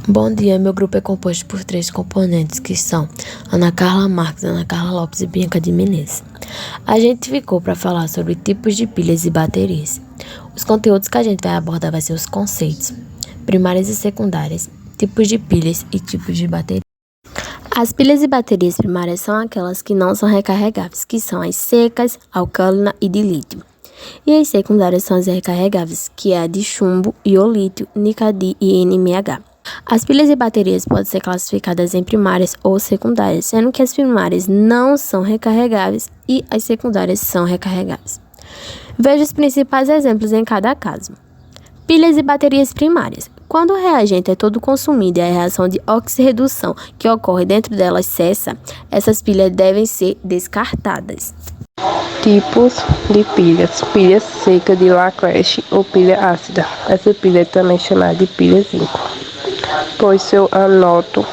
Bom dia, meu grupo é composto por 3 componentes, que são Ana Carla Marques, Ana Carla Lopes e Bianca de Menezes. A gente ficou para falar sobre tipos de pilhas e baterias. Os conteúdos que a gente vai abordar vai ser os conceitos, primárias e secundárias, tipos de pilhas e tipos de baterias. As pilhas e baterias primárias são aquelas que não são recarregáveis, que são as secas, alcalina e de lítio. E as secundárias são as recarregáveis, que é a de chumbo, iolítio, nicadi e NMH. As pilhas e baterias podem ser classificadas em primárias ou secundárias, sendo que as primárias não são recarregáveis e as secundárias são recarregáveis. Veja os principais exemplos em cada caso. Pilhas e baterias primárias. Quando o reagente é todo consumido e a reação de oxirredução que ocorre dentro delas cessa, essas pilhas devem ser descartadas. Tipos de pilhas. Pilha seca de Lacroix ou pilha ácida. Essa pilha é também chamada de pilha zinco, pois seu anoto,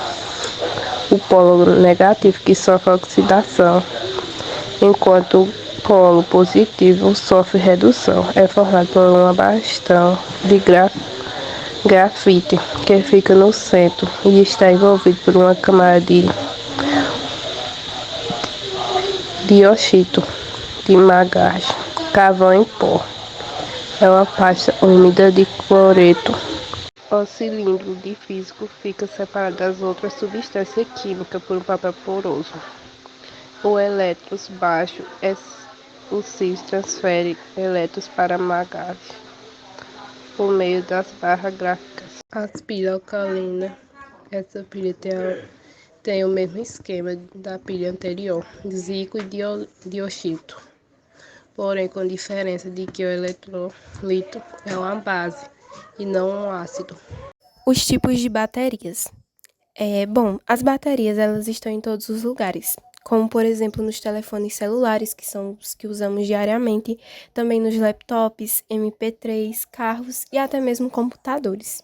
o polo negativo, que sofre oxidação, enquanto o polo positivo sofre redução. É formado por uma bastão de grafite que fica no centro e está envolvido por uma camada de dióxido de magnésio, carvão em pó. É uma pasta úmida de cloreto. O cilindro de físico fica separado das outras substâncias químicas por um papel poroso. O elétrons baixo o cis transfere elétrons para magnésio por meio das barras gráficas. As pilhas alcalinas. Essa pilha tem o mesmo esquema da pilha anterior, zico e dióxido, porém com diferença de que o eletrolito é uma base e não um ácido. Os tipos de baterias. As baterias elas estão em todos os lugares, como por exemplo nos telefones celulares, que são os que usamos diariamente, também nos laptops, MP3, carros e até mesmo computadores.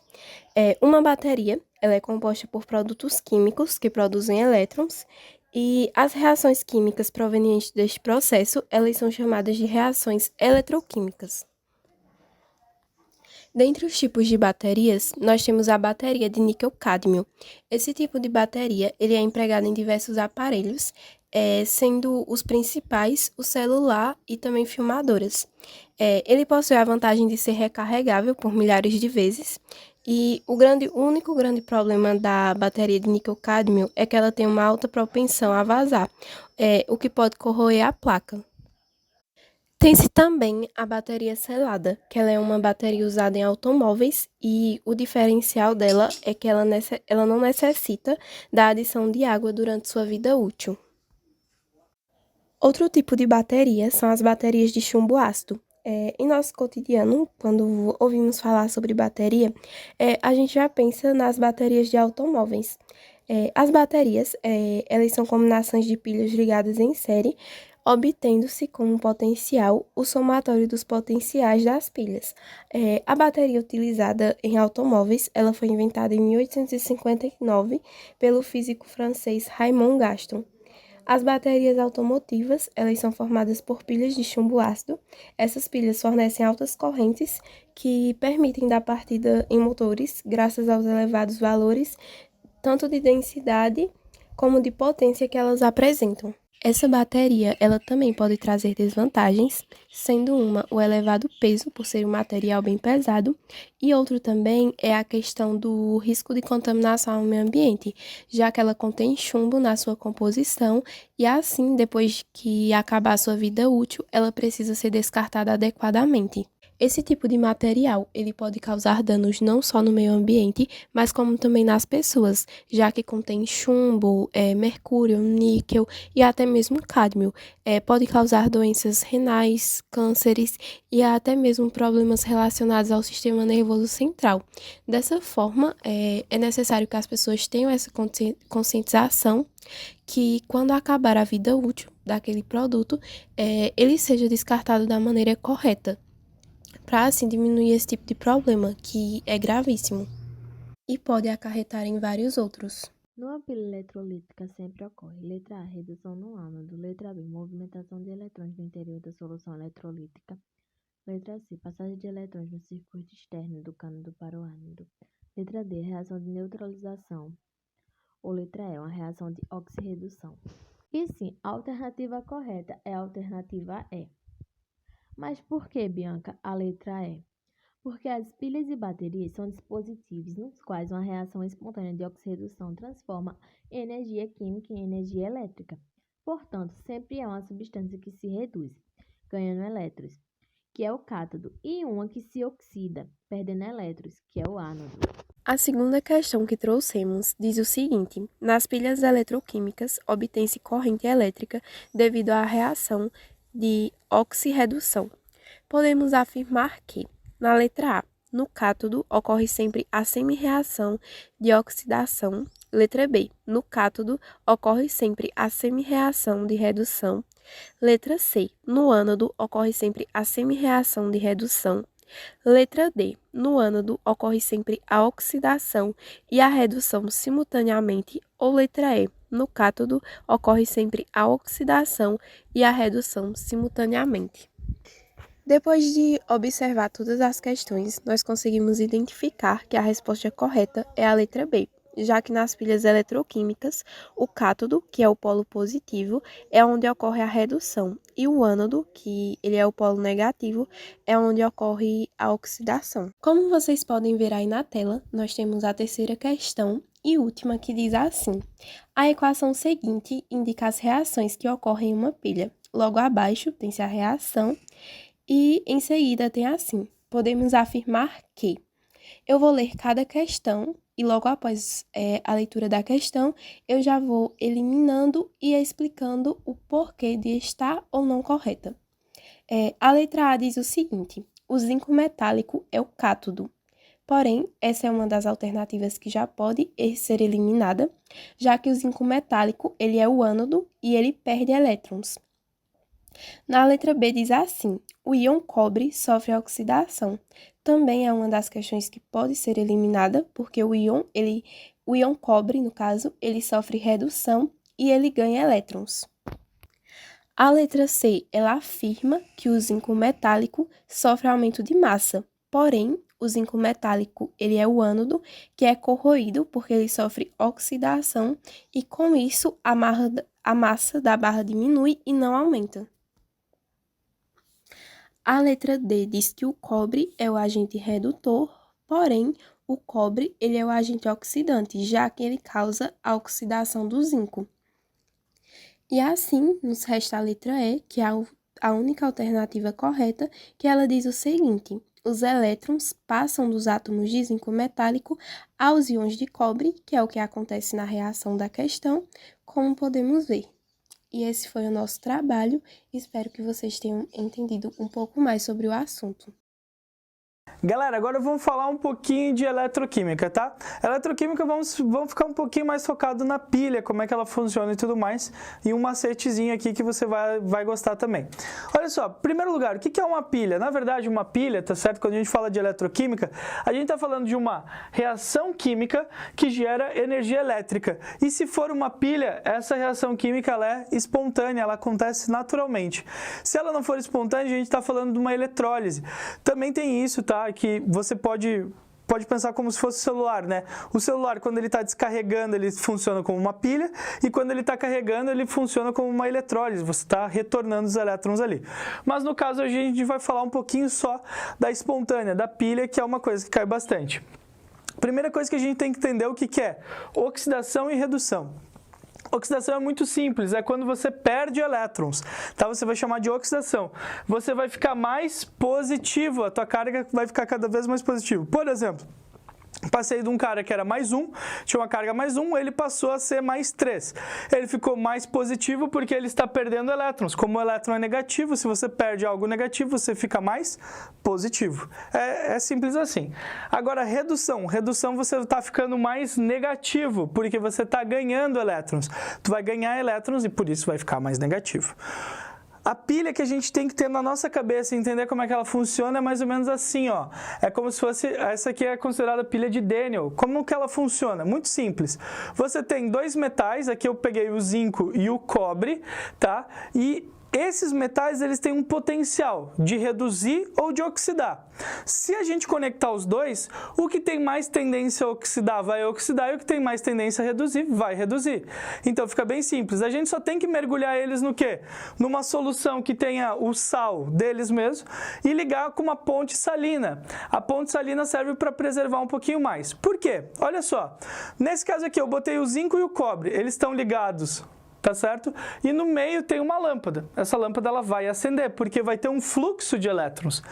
Uma bateria ela é composta por produtos químicos que produzem elétrons e as reações químicas provenientes deste processo elas são chamadas de reações eletroquímicas. Dentre os tipos de baterias, nós temos a bateria de níquel-cádmio. Esse tipo de bateria ele é empregado em diversos aparelhos, sendo os principais o celular e também filmadoras. Ele possui a vantagem de ser recarregável por milhares de vezes, e o único grande problema da bateria de níquel-cádmio é que ela tem uma alta propensão a vazar, o que pode corroer a placa. Tem-se também a bateria selada, que ela é uma bateria usada em automóveis e o diferencial dela é que ela não necessita da adição de água durante sua vida útil. Outro tipo de bateria são as baterias de chumbo ácido. Em nosso cotidiano, quando ouvimos falar sobre bateria, a gente já pensa nas baterias de automóveis. As baterias, elas são combinações de pilhas ligadas em série, obtendo-se como potencial o somatório dos potenciais das pilhas. A bateria utilizada em automóveis, ela foi inventada em 1859 pelo físico francês Raymond Gaston. As baterias automotivas, elas são formadas por pilhas de chumbo ácido. Essas pilhas fornecem altas correntes que permitem dar partida em motores graças aos elevados valores tanto de densidade como de potência que elas apresentam. Essa bateria, ela também pode trazer desvantagens, sendo uma o elevado peso, por ser um material bem pesado, e outro também é a questão do risco de contaminação ao meio ambiente, já que ela contém chumbo na sua composição e assim, depois que acabar a sua vida útil, ela precisa ser descartada adequadamente. Esse tipo de material, ele pode causar danos não só no meio ambiente, mas como também nas pessoas, já que contém chumbo, mercúrio, níquel e até mesmo cádmio. Pode causar doenças renais, cânceres e até mesmo problemas relacionados ao sistema nervoso central. Dessa forma, é necessário que as pessoas tenham essa conscientização que quando acabar a vida útil daquele produto, ele seja descartado da maneira correta, para assim diminuir esse tipo de problema, que é gravíssimo e pode acarretar em vários outros. Numa pilha eletrolítica sempre ocorre: letra A, redução no ánodo; letra B, movimentação de eletrões no interior da solução eletrolítica; letra C, passagem de eletrões no circuito externo do cânodo para o ánodo; Letra D, reação de neutralização. Ou letra E, uma reação de oxirredução. E sim, a alternativa correta é a alternativa E. Mas por que, Bianca, a letra E? Porque as pilhas e baterias são dispositivos nos quais uma reação espontânea de oxirredução transforma energia química em energia elétrica. Portanto, sempre há uma substância que se reduz, ganhando elétrons, que é o cátodo, e uma que se oxida, perdendo elétrons, que é o ánodo. A segunda questão que trouxemos diz o seguinte: nas pilhas eletroquímicas obtém-se corrente elétrica devido à reação de oxirredução. Podemos afirmar que, na letra A, no cátodo ocorre sempre a semi-reação de oxidação. Letra B, no cátodo ocorre sempre a semi-reação de redução. Letra C, no ânodo ocorre sempre a semi-reação de redução. Letra D, no ânodo ocorre sempre a oxidação e a redução simultaneamente. Ou letra E, no cátodo ocorre sempre a oxidação e a redução simultaneamente. Depois de observar todas as questões, nós conseguimos identificar que a resposta correta é a letra B, já que nas pilhas eletroquímicas, o cátodo, que é o polo positivo, é onde ocorre a redução, e o ânodo, que ele é o polo negativo, é onde ocorre a oxidação. Como vocês podem ver aí na tela, nós temos a terceira questão e última, que diz assim: a equação seguinte indica as reações que ocorrem em uma pilha. Logo abaixo tem-se a reação e em seguida tem assim: podemos afirmar que. Eu vou ler cada questão e logo após a leitura da questão, eu já vou eliminando e explicando o porquê de estar ou não correta. A letra A diz o seguinte: o zinco metálico é o cátodo. Porém, essa é uma das alternativas que já pode ser eliminada, já que o zinco metálico ele é o ânodo e ele perde elétrons. Na letra B diz assim: o íon cobre sofre oxidação. Também é uma das questões que pode ser eliminada, porque o íon cobre, no caso, ele sofre redução e ele ganha elétrons. A letra C, ela afirma que o zinco metálico sofre aumento de massa. Porém, o zinco metálico, ele é o ânodo, que é corroído porque ele sofre oxidação e com isso a massa da barra diminui e não aumenta. A letra D diz que o cobre é o agente redutor, porém, o cobre ele é o agente oxidante, já que ele causa a oxidação do zinco. E assim, nos resta a letra E, que é a única alternativa correta, que ela diz o seguinte: os elétrons passam dos átomos de zinco metálico aos íons de cobre, que é o que acontece na reação da questão, como podemos ver. E esse foi o nosso trabalho. Espero que vocês tenham entendido um pouco mais sobre o assunto. Galera, agora vamos falar um pouquinho de eletroquímica, tá? Eletroquímica, vamos ficar um pouquinho mais focado na pilha, como é que ela funciona e tudo mais, e um macetezinho aqui que você vai gostar também. Olha só, primeiro lugar, o que é uma pilha? Na verdade, uma pilha, tá certo? Quando a gente fala de eletroquímica, a gente tá falando de uma reação química que gera energia elétrica. E se for uma pilha, essa reação química ela é espontânea, ela acontece naturalmente. Se ela não for espontânea, a gente está falando de uma eletrólise. Também tem isso, tá? Que você pode pensar como se fosse o celular, né? O celular, quando ele está descarregando, ele funciona como uma pilha, e quando ele está carregando, ele funciona como uma eletrólise. Você está retornando os elétrons ali. Mas no caso, a gente vai falar um pouquinho só da espontânea, da pilha, que é uma coisa que cai bastante. Primeira coisa que a gente tem que entender o que é oxidação e redução. Oxidação é muito simples, é quando você perde elétrons, tá? Você vai chamar de oxidação. Você vai ficar mais positivo, a tua carga vai ficar cada vez mais positiva. Por exemplo, passei de um cara que era mais 1, tinha uma carga mais 1, ele passou a ser mais 3. Ele ficou mais positivo porque ele está perdendo elétrons. Como o elétron é negativo, se você perde algo negativo, você fica mais positivo. É simples assim. Agora, redução. Redução, você está ficando mais negativo, porque você está ganhando elétrons. Tu vai ganhar elétrons e por isso vai ficar mais negativo. A pilha que a gente tem que ter na nossa cabeça e entender como é que ela funciona é mais ou menos assim, ó. É como se fosse, essa aqui é considerada pilha de Daniel. Como que ela funciona? Muito simples. Você tem dois metais, aqui eu peguei o zinco e o cobre, tá? E esses metais eles têm um potencial de reduzir ou de oxidar. Se a gente conectar os dois, o que tem mais tendência a oxidar vai oxidar e o que tem mais tendência a reduzir vai reduzir. Então fica bem simples. A gente só tem que mergulhar eles no quê? Numa solução que tenha o sal deles mesmo e ligar com uma ponte salina. A ponte salina serve para preservar um pouquinho mais. Por quê? Olha só. Nesse caso aqui eu botei o zinco e o cobre. Eles estão ligados, tá certo? E no meio tem uma lâmpada. Essa lâmpada ela vai acender, porque vai ter um fluxo de elétrons.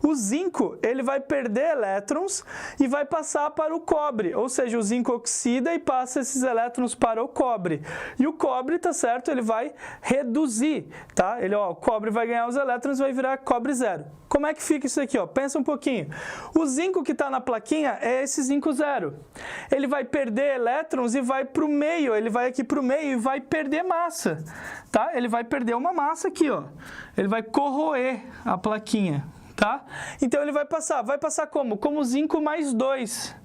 O zinco, ele vai perder elétrons e vai passar para o cobre, ou seja, o zinco oxida e passa esses elétrons para o cobre. E o cobre, tá certo? Ele vai reduzir, tá? O cobre vai ganhar os elétrons e vai virar cobre zero. Como é que fica isso aqui, ó? Pensa um pouquinho. O zinco que está na plaquinha é esse zinco zero. Ele vai perder elétrons e vai para o meio, ele vai aqui para o meio e vai perder massa, tá? Ele vai perder uma massa aqui, ó. Ele vai corroer a plaquinha, tá? Então ele vai passar como? Como zinco mais 2.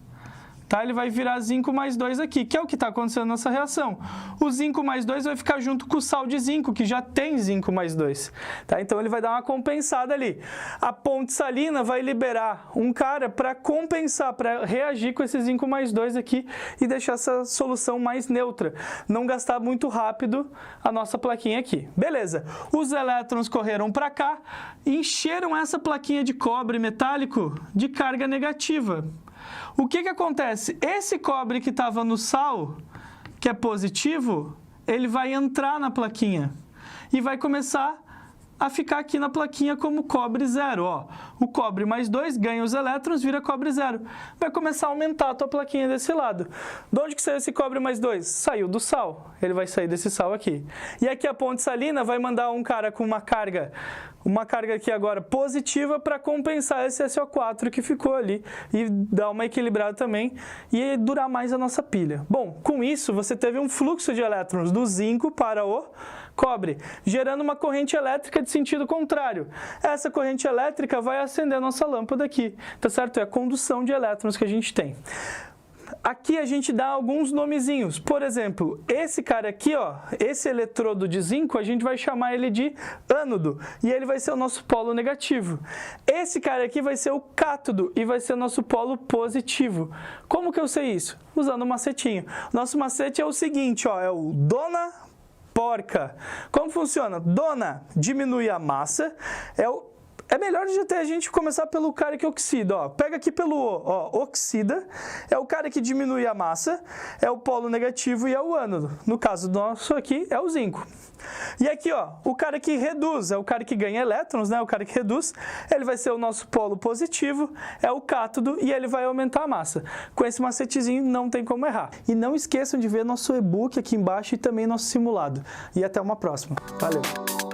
Tá? Ele vai virar zinco mais 2 aqui, que é o que está acontecendo nessa reação. O zinco mais 2 vai ficar junto com o sal de zinco, que já tem zinco mais 2. Tá? Então ele vai dar uma compensada ali. A ponte salina vai liberar um cara para compensar, para reagir com esse zinco mais 2 aqui e deixar essa solução mais neutra. Não gastar muito rápido a nossa plaquinha aqui. Beleza. Os elétrons correram para cá e encheram essa plaquinha de cobre metálico de carga negativa. O que acontece? Esse cobre que estava no sal, que é positivo, ele vai entrar na plaquinha e vai começar a ficar aqui na plaquinha como cobre zero. Ó. O cobre mais 2 ganha os elétrons, vira cobre zero. Vai começar a aumentar a tua plaquinha desse lado. De onde que saiu esse cobre mais 2? Saiu do sal. Ele vai sair desse sal aqui. E aqui a ponte salina vai mandar um cara com uma carga aqui agora positiva para compensar esse SO4 que ficou ali e dar uma equilibrada também e durar mais a nossa pilha. Bom, com isso você teve um fluxo de elétrons do zinco para o cobre, gerando uma corrente elétrica de sentido contrário. Essa corrente elétrica vai acender a nossa lâmpada aqui, tá certo? É a condução de elétrons que a gente tem. Aqui a gente dá alguns nomezinhos. Por exemplo, esse cara aqui, ó, esse eletrodo de zinco, a gente vai chamar ele de ânodo e ele vai ser o nosso polo negativo. Esse cara aqui vai ser o cátodo e vai ser o nosso polo positivo. Como que eu sei isso? Usando um macetinho. Nosso macete é o seguinte, ó, é o dona porca. Como funciona? Dona diminui a massa, é melhor a gente começar pelo cara que oxida, ó. Pega aqui pelo O, ó, oxida, é o cara que diminui a massa, é o polo negativo e é o ânodo. No caso nosso aqui é o zinco. E aqui, ó, o cara que reduz, é o cara que ganha elétrons, né? O cara que reduz, ele vai ser o nosso polo positivo, é o cátodo e ele vai aumentar a massa. Com esse macetezinho não tem como errar. E não esqueçam de ver nosso e-book aqui embaixo e também nosso simulado. E até uma próxima. Valeu!